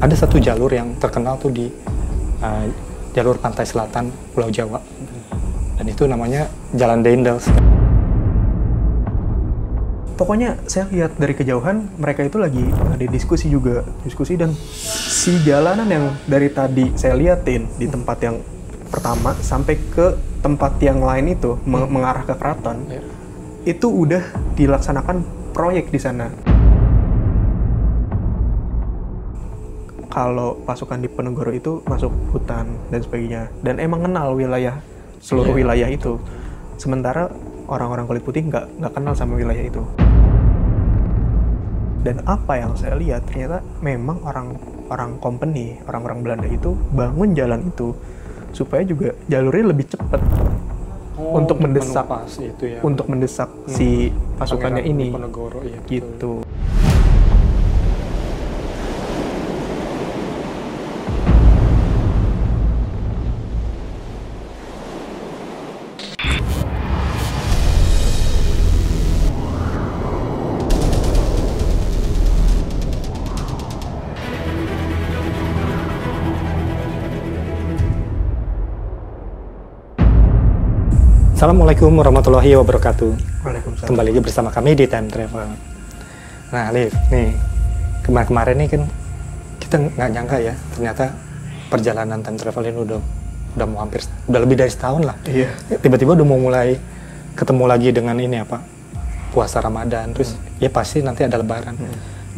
ada satu jalur yang terkenal tuh di jalur pantai selatan Pulau Jawa, dan itu namanya Jalan Dendels. Pokoknya saya lihat dari kejauhan mereka itu lagi ada diskusi dan si jalanan yang dari tadi saya liatin di tempat yang pertama sampai ke tempat yang lain itu mengarah ke keraton, itu udah dilaksanakan proyek di sana. Kalau pasukan Diponegoro itu masuk hutan dan sebagainya, dan emang kenal wilayah seluruh wilayah itu, sementara orang-orang kulit putih nggak kenal sama wilayah itu. Dan apa yang saya lihat ternyata memang orang company, orang-orang Belanda itu bangun jalan itu supaya juga jalurnya lebih cepat untuk mendesak itu ya. Untuk mendesak si pasukannya ini. Diponegoro, ya, gitu. Assalamualaikum warahmatullahi wabarakatuh. Waalaikumsalam. Kembali lagi bersama kami di Time Travel. Nah, Liv, nih kemarin nih kan kita nggak nyangka ya, ternyata perjalanan Time Travel ini udah mau udah lebih dari setahun lah. Iya. Tiba-tiba udah mau mulai ketemu lagi dengan ini apa, puasa Ramadan, terus ya pasti nanti ada Lebaran.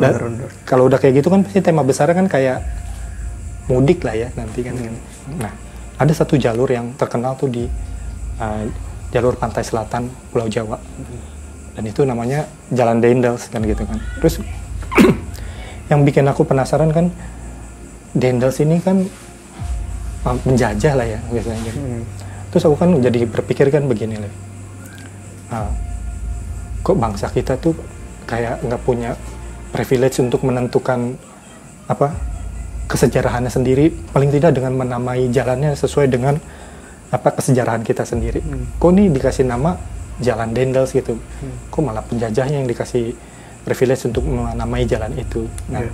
Dan kalau udah kayak gitu kan pasti tema besarnya kan kayak mudik lah ya nanti kan. Nah, ada satu jalur yang terkenal tuh di jalur pantai selatan Pulau Jawa, dan itu namanya Jalan Dendels kan gitu kan. Terus yang bikin aku penasaran kan, Dendels ini kan menjajah lah ya biasanya gitu. Terus aku kan jadi berpikir kan begini lah, kok bangsa kita tuh kayak nggak punya privilege untuk menentukan apa kesejarahannya sendiri, paling tidak dengan menamai jalannya sesuai dengan apa kesejarahan kita sendiri. Kok nih dikasih nama Jalan Dendels gitu, kok malah penjajahnya yang dikasih privilege untuk menamai jalan itu. Nah,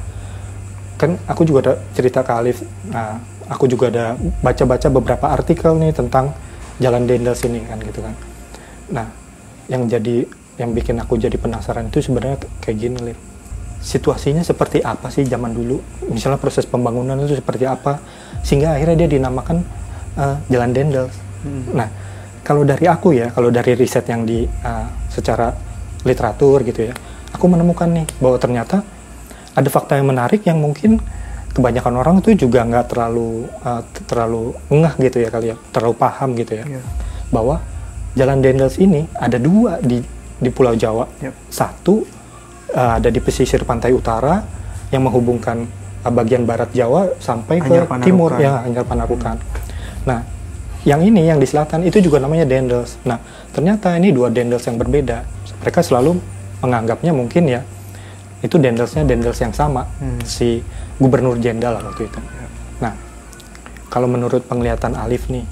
kan aku juga ada cerita ke Alif, aku juga ada baca-baca beberapa artikel nih tentang Jalan Dendels ini kan gitu kan. Nah, yang bikin aku jadi penasaran itu sebenarnya kayak gini, Alif. Situasinya seperti apa sih zaman dulu? Misalnya proses pembangunan itu seperti apa sehingga akhirnya dia dinamakan Jalan Dendels. Nah, kalau dari aku ya, kalau dari riset yang di secara literatur gitu ya, aku menemukan nih bahwa ternyata ada fakta yang menarik yang mungkin kebanyakan orang itu juga nggak terlalu ngeh gitu ya kali ya, terlalu paham gitu ya, bahwa Jalan Dendels ini ada dua di Pulau Jawa. Satu ada di pesisir pantai utara yang menghubungkan bagian barat Jawa sampai ke timur ya, Anyar Panarukan. Nah, yang ini yang di selatan itu juga namanya Dendels. Nah, ternyata ini dua Dendels yang berbeda. Mereka selalu menganggapnya mungkin ya itu Dendels yang sama, si Gubernur Jenderal waktu itu. Nah, kalau menurut penglihatan Alif nih,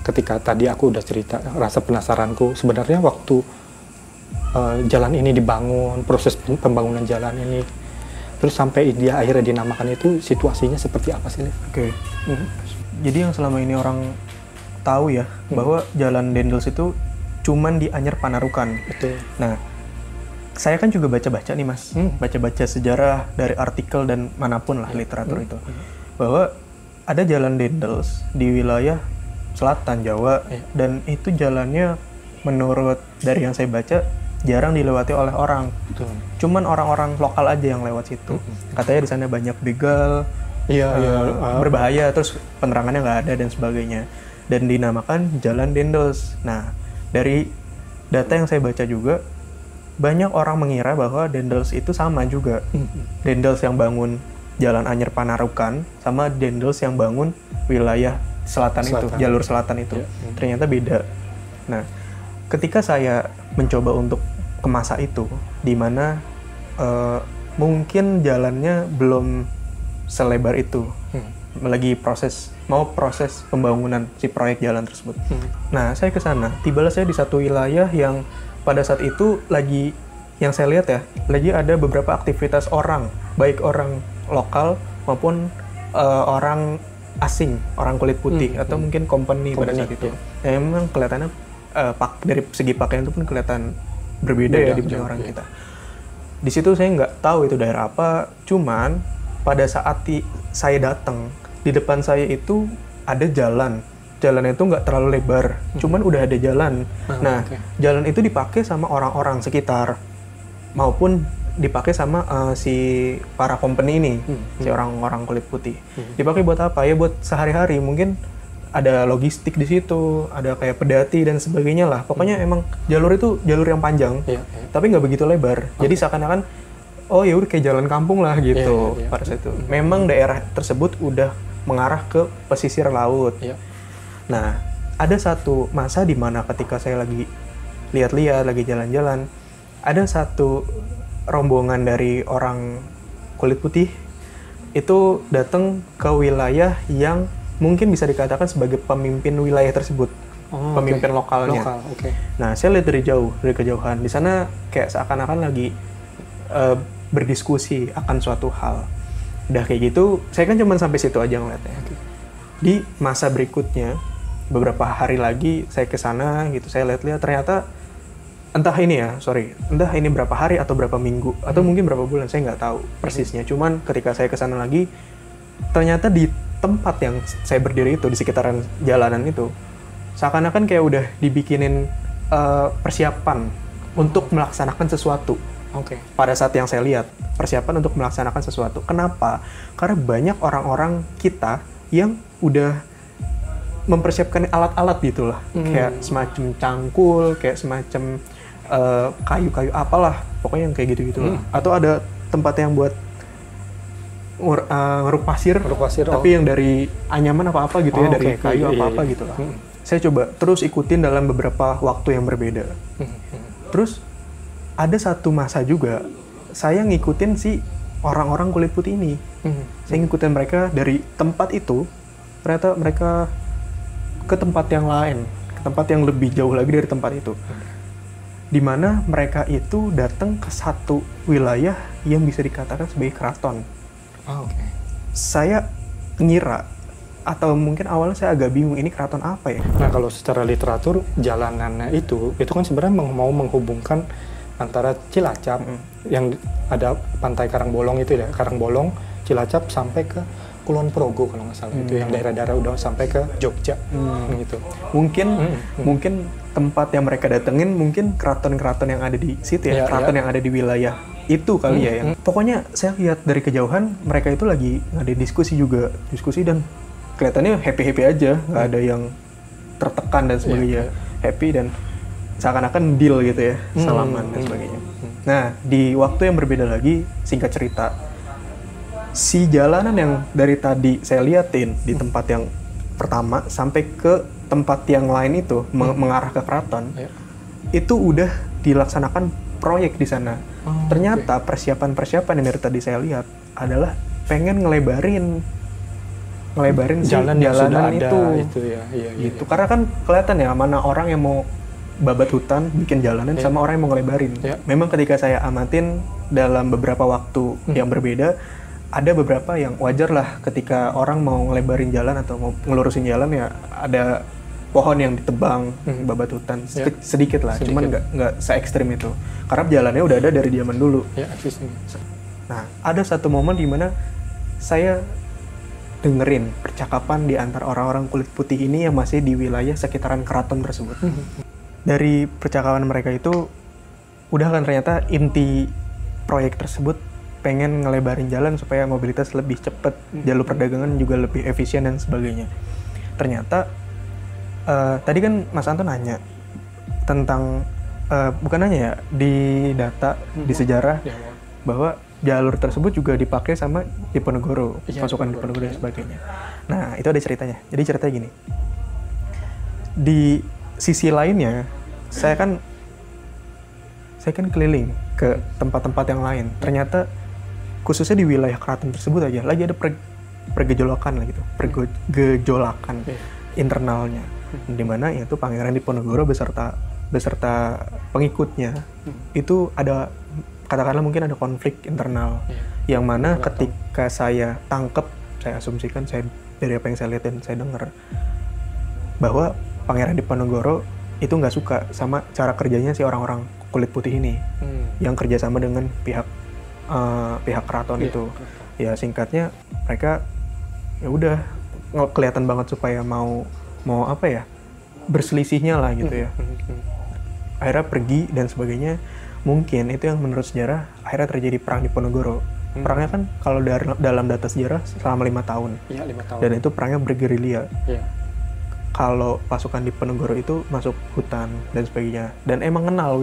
ketika tadi aku udah cerita rasa penasaranku sebenarnya waktu jalan ini dibangun, proses pembangunan jalan ini, terus sampai dia akhirnya dinamakan itu, situasinya seperti apa sih, Liv? Oke. Jadi yang selama ini orang tahu ya, bahwa Jalan Dendels itu cuman di Anyar Panarukan. Betul. Nah, saya kan juga baca-baca nih Mas, baca-baca sejarah dari artikel dan manapun lah literatur itu, bahwa ada Jalan Dendels di wilayah selatan Jawa, dan itu jalannya menurut dari yang saya baca jarang dilewati oleh orang. Betul. Cuman orang-orang lokal aja yang lewat situ. Katanya di sana banyak begal, berbahaya, terus penerangannya nggak ada dan sebagainya, dan dinamakan Jalan Dendels. Nah, dari data yang saya baca juga banyak orang mengira bahwa Dendels itu sama juga. Dendels yang bangun Jalan Anyar Panarukan sama Dendels yang bangun wilayah selatan. Itu, jalur selatan itu. Ternyata beda. Nah, ketika saya mencoba untuk ke masa itu, di mana mungkin jalannya belum selebar itu, lagi proses pembangunan si proyek jalan tersebut. Nah, saya ke sana, tibalah saya di satu wilayah yang pada saat itu lagi, yang saya lihat ya, lagi ada beberapa aktivitas orang, baik orang lokal maupun orang asing, orang kulit putih atau mungkin company pada saat itu. Ya memang kelihatannya dari segi pakaian itu pun kelihatan berbeda ya dibanding orang kita. Di situ saya nggak tahu itu daerah apa, cuman pada saat saya datang di depan saya itu ada jalan. Jalannya itu nggak terlalu lebar, cuman udah ada jalan. Jalan itu dipakai sama orang-orang sekitar maupun dipakai sama si para company ini, si orang-orang kulit putih. Dipakai buat apa? Ya buat sehari-hari, mungkin ada logistik di situ, ada kayak pedati dan sebagainya lah. Pokoknya emang jalur itu jalur yang panjang, tapi nggak begitu lebar. Jadi seakan-akan, oh ya udah kayak jalan kampung lah gitu pada saat itu. Memang daerah tersebut udah mengarah ke pesisir laut. Nah, ada satu masa di mana ketika saya lagi lihat-lihat, lagi jalan-jalan, ada satu rombongan dari orang kulit putih itu datang ke wilayah yang mungkin bisa dikatakan sebagai pemimpin wilayah tersebut, pemimpin lokalnya. Nah, saya lihat dari jauh, dari kejauhan. Di sana kayak seakan-akan lagi berdiskusi akan suatu hal. Udah kayak gitu, saya kan cuma sampai situ aja ngeliatnya. Di masa berikutnya, beberapa hari lagi saya ke sana gitu, saya lihat-lihat ternyata entah ini berapa hari atau berapa minggu atau mungkin berapa bulan, saya nggak tahu persisnya. Cuman ketika saya ke sana lagi, ternyata di tempat yang saya berdiri itu, di sekitaran jalanan itu, seakan-akan kayak udah dibikinin persiapan untuk melaksanakan sesuatu. Pada saat yang saya lihat, persiapan untuk melaksanakan sesuatu. Kenapa? Karena banyak orang-orang kita yang udah mempersiapkan alat-alat gitulah, kayak semacam cangkul, kayak semacam kayu-kayu apalah, pokoknya yang kayak gitu-gitu lah. Atau ada tempat yang buat ngeruk pasir, tapi yang dari anyaman apa-apa gitu ya, dari kayu apa-apa gitu lah. Saya coba terus ikutin dalam beberapa waktu yang berbeda. Terus ada satu masa juga saya ngikutin si orang-orang kulit putih ini. Saya ngikutin mereka dari tempat itu, ternyata mereka ke tempat yang lain, ke tempat yang lebih jauh lagi dari tempat itu. Di mana mereka itu datang ke satu wilayah yang bisa dikatakan sebagai keraton. Saya ngira, atau mungkin awalnya saya agak bingung, ini keraton apa ya? Nah, kalau secara literatur, jalanannya itu kan sebenarnya mau menghubungkan antara Cilacap, yang ada pantai Karangbolong itu ya, Karangbolong, Cilacap sampai ke Kulon Progo kalau nggak salah, itu yang daerah-daerah udah sampai ke Jogja, gitu. Mungkin tempat yang mereka datengin mungkin keraton-keraton yang ada di situ ya, keraton yang ada di wilayah itu kali ya. Yang pokoknya saya lihat dari kejauhan mereka itu lagi ada diskusi dan kelihatannya happy aja, nggak ada yang tertekan dan sebagainya, happy dan seakan-akan deal gitu ya, salaman dan sebagainya. Nah, di waktu yang berbeda lagi, singkat cerita, si jalanan yang dari tadi saya liatin di tempat yang pertama sampai ke tempat yang lain itu mengarah ke keraton, itu udah dilaksanakan proyek di sana. Ternyata persiapan yang dari tadi saya lihat adalah pengen ngelebarin jalanan itu ya, gitu. Karena kan kelihatan ya mana orang yang mau babat hutan bikin jalanan sama orang yang mau ngelebarin. Memang ketika saya amatin dalam beberapa waktu yang berbeda, ada beberapa yang wajar lah ketika orang mau ngelebarin jalan atau mau ngelurusin jalan ya ada pohon yang ditebang, babat hutan sedikit lah, cuman nggak se-ekstrim itu karena jalannya udah ada dari zaman dulu. Nah, ada satu momen di mana saya dengerin percakapan di antara orang-orang kulit putih ini yang masih di wilayah sekitaran keraton tersebut. Dari percakapan mereka itu udah kan ternyata inti proyek tersebut pengen ngelebarin jalan supaya mobilitas lebih cepat, jalur perdagangan juga lebih efisien dan sebagainya. Ternyata tadi kan Mas Anton nanya tentang bukan nanya ya, di data di sejarah bahwa jalur tersebut juga dipakai sama Diponegoro, pasukan Diponegoro dan sebagainya. Nah, itu ada ceritanya. Jadi ceritanya gini. Di sisi lainnya, saya kan keliling ke tempat-tempat yang lain. Ternyata khususnya di wilayah keraton tersebut aja lagi ada pergejolakan lah gitu, pergejolakan internalnya, di mana yaitu Pangeran Diponegoro beserta pengikutnya itu ada, katakanlah mungkin ada konflik internal Yang mana ketika saya tangkep, saya asumsikan, dari apa yang saya lihat dan saya dengar, bahwa Pangeran Diponegoro itu nggak suka sama cara kerjanya si orang-orang kulit putih ini, yang kerjasama dengan pihak keraton itu. Ya singkatnya mereka ya udah kelihatan banget supaya mau apa ya, berselisihnya lah gitu ya. Akhirnya pergi dan sebagainya. Mungkin itu yang menurut sejarah akhirnya terjadi perang Diponegoro. Perangnya kan kalau dalam data sejarah selama 5 tahun. Iya, 5 tahun. Dan itu perangnya bergerilya. Iya. Kalau pasukan Diponegoro itu masuk hutan dan sebagainya, dan emang kenal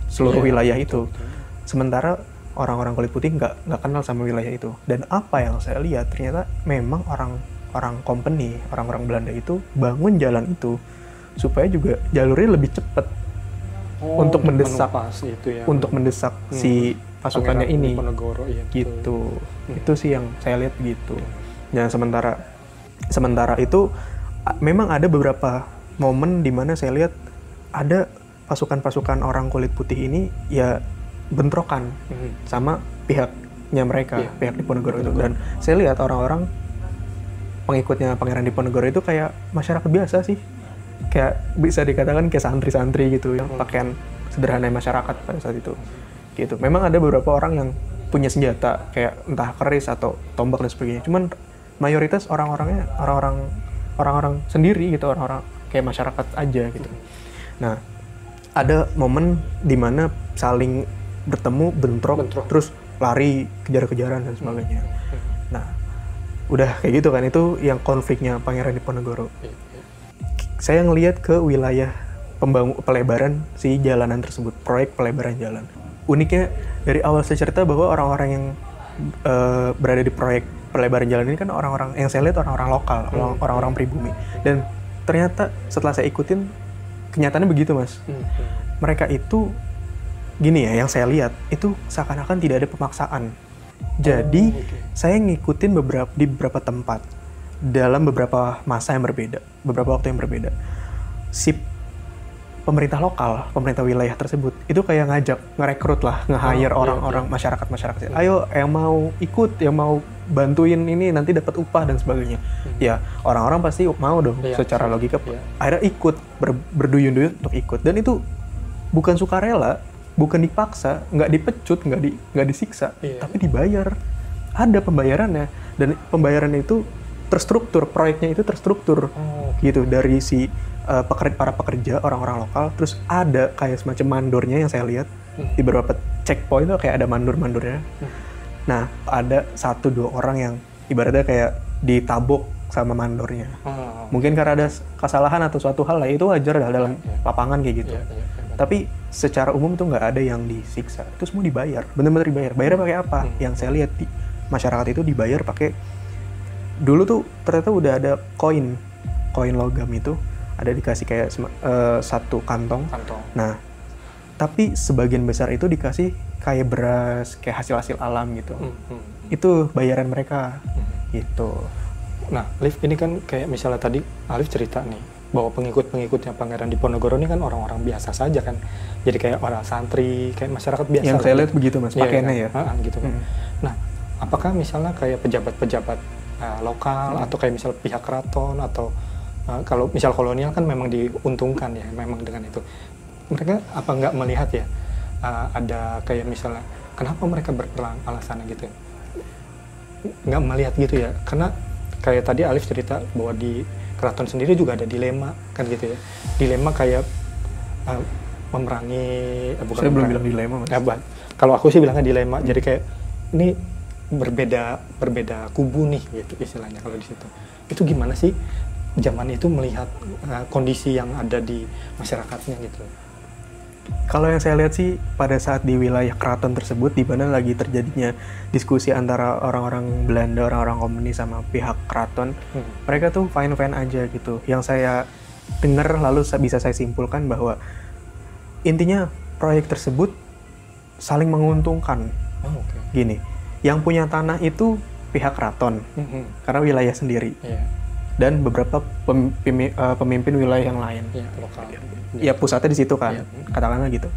seluruh wilayah itu. Betul. Sementara orang-orang kulit putih nggak kenal sama wilayah itu. Dan apa yang saya lihat ternyata memang orang company, orang-orang Belanda itu bangun jalan itu supaya juga jalurnya lebih cepat untuk mendesak itu ya. Untuk mendesak si pasukannya ini. Diponegoro, iya, gitu. Itu sih yang saya lihat gitu. Dan sementara itu memang ada beberapa momen di mana saya lihat ada pasukan-pasukan orang kulit putih ini ya bentrokan sama pihaknya mereka, pihak Diponegoro itu. Dan saya lihat orang-orang pengikutnya Pangeran Diponegoro itu kayak masyarakat biasa sih, kayak bisa dikatakan kayak santri-santri gitu yang pakaian sederhana masyarakat pada saat itu. Gitu. Memang ada beberapa orang yang punya senjata kayak entah keris atau tombak dan sebagainya. Cuman mayoritas orang-orangnya orang-orang sendiri gitu, orang-orang kayak masyarakat aja gitu. Nah, ada momen di mana saling bertemu, bentrok, terus lari, kejar-kejaran dan sebagainya. Nah, udah kayak gitu kan, itu yang konfliknya Pangeran Diponegoro. Saya ngelihat ke wilayah pelebaran si jalanan tersebut, proyek pelebaran jalan. Uniknya dari awal saya cerita bahwa orang-orang yang berada di proyek pelebaran jalan ini kan orang-orang yang saya lihat orang-orang lokal, orang-orang pribumi. Dan ternyata setelah saya ikutin, kenyataannya begitu, Mas. Mereka itu gini ya, yang saya lihat itu seakan-akan tidak ada pemaksaan. Jadi saya ngikutin di beberapa tempat dalam beberapa masa yang berbeda, beberapa waktu yang berbeda. Si pemerintah lokal, pemerintah wilayah tersebut itu kayak ngerekrut lah, nge-hire orang-orang masyarakat. Ayo yang mau ikut, yang mau bantuin ini nanti dapat upah dan sebagainya. Ya orang-orang pasti mau dong, secara logika. Akhirnya ikut, berduyun-duyun untuk ikut. Dan itu bukan sukarela, bukan dipaksa, nggak dipecut, nggak disiksa, tapi dibayar. Ada pembayarannya, dan pembayarannya itu terstruktur, proyeknya itu terstruktur gitu dari si para pekerja, orang-orang lokal. Terus ada kayak semacam mandornya yang saya lihat di beberapa checkpoint itu kayak ada mandor-mandornya. Nah, ada 1-2 orang yang ibaratnya kayak ditabok sama mandornya. Mungkin karena ada kesalahan atau suatu hal lah, itu wajar dalam lapangan kayak gitu. Tapi secara umum tuh nggak ada yang disiksa, itu semua dibayar, benar-benar dibayar. Bayarnya pakai apa? Yang saya lihat di masyarakat itu dibayar pakai, dulu tuh ternyata udah ada koin logam itu, ada dikasih kayak satu kantong. Nah, tapi sebagian besar itu dikasih kayak beras, kayak hasil-hasil alam gitu. Itu bayaran mereka gitu. Nah, Alif, ini kan kayak misalnya tadi Alif cerita nih bahwa pengikut-pengikutnya Pangeran Diponegoro ini kan orang-orang biasa saja kan. Jadi kayak orang santri, kayak masyarakat biasa. Yang saya lihat begitu, Mas, pakaiannya ya. Gitu kan. Nah, apakah misalnya kayak pejabat-pejabat lokal atau kayak misal pihak keraton atau kalau misal kolonial kan memang diuntungkan ya, memang dengan itu. Mereka apa nggak melihat ya ada kayak misalnya kenapa mereka berperang alasannya gitu? Nggak melihat gitu ya, karena kayak tadi Alif cerita bahwa di keraton sendiri juga ada dilema kan gitu ya. Dilema kayak memerangi bukan. Saya belum bilang dilema, Mas. Kalau aku sih bilangnya dilema. Jadi kayak ini berbeda kubu nih gitu istilahnya kalau di situ. Itu gimana sih zaman itu melihat kondisi yang ada di masyarakatnya gitu? Kalau yang saya lihat sih pada saat di wilayah keraton tersebut, di mana lagi terjadinya diskusi antara orang-orang Belanda, orang-orang komunis sama pihak keraton, mereka tuh fine-fine aja gitu. Yang saya dengar lalu bisa saya simpulkan bahwa intinya proyek tersebut saling menguntungkan. Gini, yang punya tanah itu pihak keraton karena wilayah sendiri, dan beberapa pemimpin wilayah yang lain. Lokal. Ya pusatnya di situ kan, katakanlah gitu.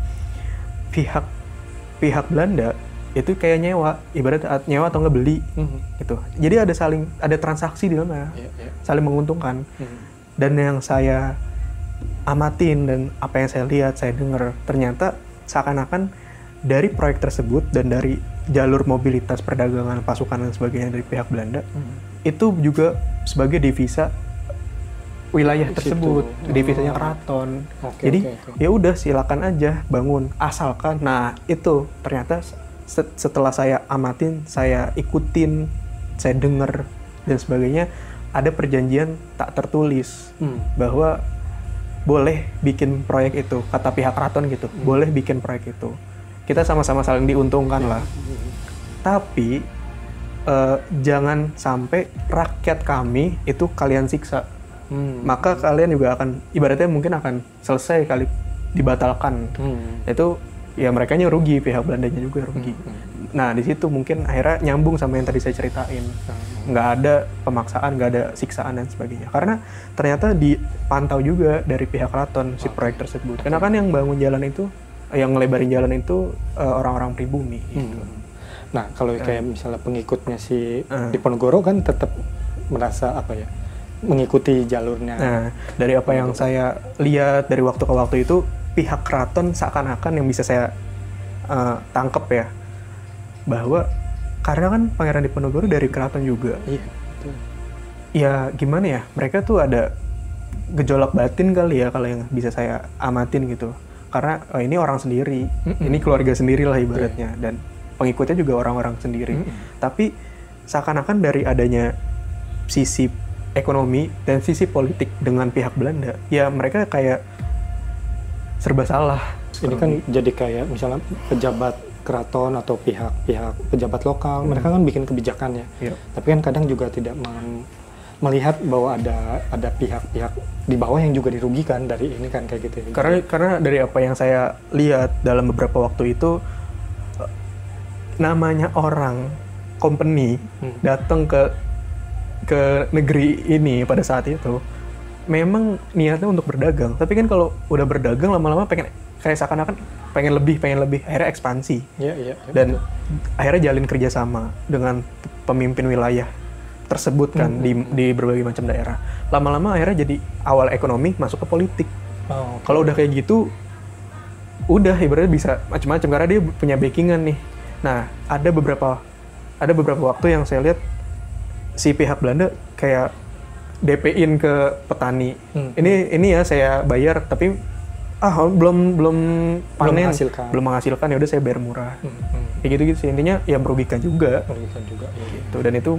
Pihak Belanda itu kayak nyewa, ibarat nyewa atau nggak beli gitu. Jadi ada transaksi di sana, saling menguntungkan. Dan yang saya amatin dan apa yang saya lihat, saya dengar, ternyata seakan-akan dari proyek tersebut dan dari jalur mobilitas perdagangan pasukan dan sebagainya dari pihak Belanda itu juga sebagai devisa wilayah tersebut, devisanya keraton. Jadi ya udah silakan aja bangun asalkan. Nah itu ternyata setelah saya amatin, saya ikutin, saya dengar dan sebagainya, ada perjanjian tak tertulis bahwa boleh bikin proyek itu, kata pihak keraton gitu, boleh bikin proyek itu. Kita sama-sama saling diuntungkan lah. Tapi jangan sampai rakyat kami itu kalian siksa. Maka kalian juga akan, ibaratnya mungkin akan selesai kali dibatalkan. Itu ya mereka rugi, pihak Belandanya juga rugi. Nah di situ mungkin akhirnya nyambung sama yang tadi saya ceritain. Nggak ada pemaksaan, nggak ada siksaan dan sebagainya. Karena ternyata dipantau juga dari pihak keraton si proyek tersebut. Karena kan yang bangun jalan itu, yang ngelebarin jalan itu orang-orang pribumi. Gitu. Nah kalau kayak misalnya pengikutnya si Diponegoro kan tetap merasa mengikuti jalurnya. Nah dari apa yang saya lihat dari waktu ke waktu itu, pihak keraton seakan-akan yang bisa saya tangkep ya, bahwa karena kan Pangeran Diponegoro dari keraton juga. Iya, betul. Ya gimana ya, mereka tuh ada gejolak batin kali ya kalau yang bisa saya amatin gitu. Karena ini orang sendiri, ini keluarga sendiri lah ibaratnya, dan pengikutnya juga orang-orang sendiri. Tapi seakan-akan dari adanya sisi ekonomi dan sisi politik dengan pihak Belanda, ya mereka kayak serba salah. Ini kan jadi kayak misalnya pejabat keraton atau pihak pejabat lokal, mereka kan bikin kebijakan ya. Tapi kan kadang juga tidak melihat bahwa ada pihak-pihak di bawah yang juga dirugikan dari ini kan kayak gitu. Karena dari apa yang saya lihat dalam beberapa waktu itu, namanya orang company datang ke negeri ini pada saat itu memang niatnya untuk berdagang. Tapi kan kalau udah berdagang lama-lama pengen kayak seakan-akan pengen lebih, akhirnya ekspansi. Dan akhirnya jalin kerjasama dengan pemimpin wilayah tersebut kan di berbagai macam daerah. Lama-lama akhirnya jadi awal ekonomi masuk ke politik. Kalau udah kayak gitu, udah ibaratnya bisa macam-macam karena dia punya backingan nih. Nah, ada beberapa waktu yang saya lihat si pihak Belanda kayak DP-in ke petani. Ini ya saya bayar tapi belum panen, belum menghasilkan, ya udah saya bayar murah. Kayak gitu sih, intinya ya merugikan juga. Gitu. Dan itu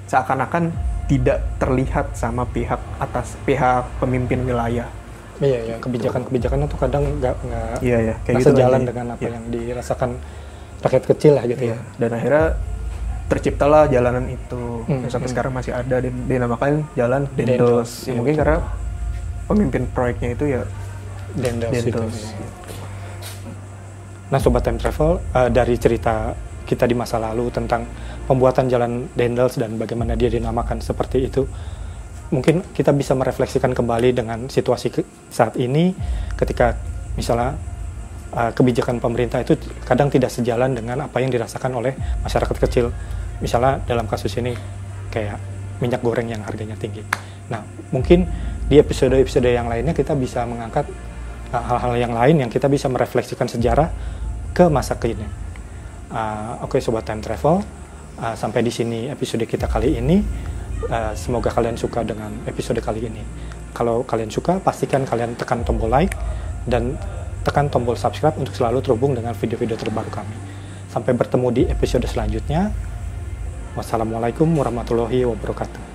seakan-akan tidak terlihat sama pihak pemimpin wilayah. Iya, kebijakan-kebijakannya tuh kadang nggak kayak gitu sejalan dengan apa yang dirasakan rakyat kecil lah gitu ya. Dan akhirnya terciptalah jalanan itu yang sampai sekarang masih ada dan dinamakan Jalan Dendels. Mungkin karena pemimpin proyeknya itu ya Dendels. Nah, Sobat Time Travel, dari cerita kita di masa lalu tentang pembuatan Jalan Dendels dan bagaimana dia dinamakan seperti itu, mungkin kita bisa merefleksikan kembali dengan situasi saat ini ketika misalnya kebijakan pemerintah itu kadang tidak sejalan dengan apa yang dirasakan oleh masyarakat kecil. Misalnya dalam kasus ini kayak minyak goreng yang harganya tinggi. Nah, mungkin di episode-episode yang lainnya kita bisa mengangkat hal-hal yang lain yang kita bisa merefleksikan sejarah ke masa kini. Oke, Sobat Time Travel, sampai di sini episode kita kali ini. Semoga kalian suka dengan episode kali ini. Kalau kalian suka, pastikan kalian tekan tombol like dan tekan tombol subscribe untuk selalu terhubung dengan video-video terbaru kami. Sampai bertemu di episode selanjutnya. Wassalamualaikum warahmatullahi wabarakatuh.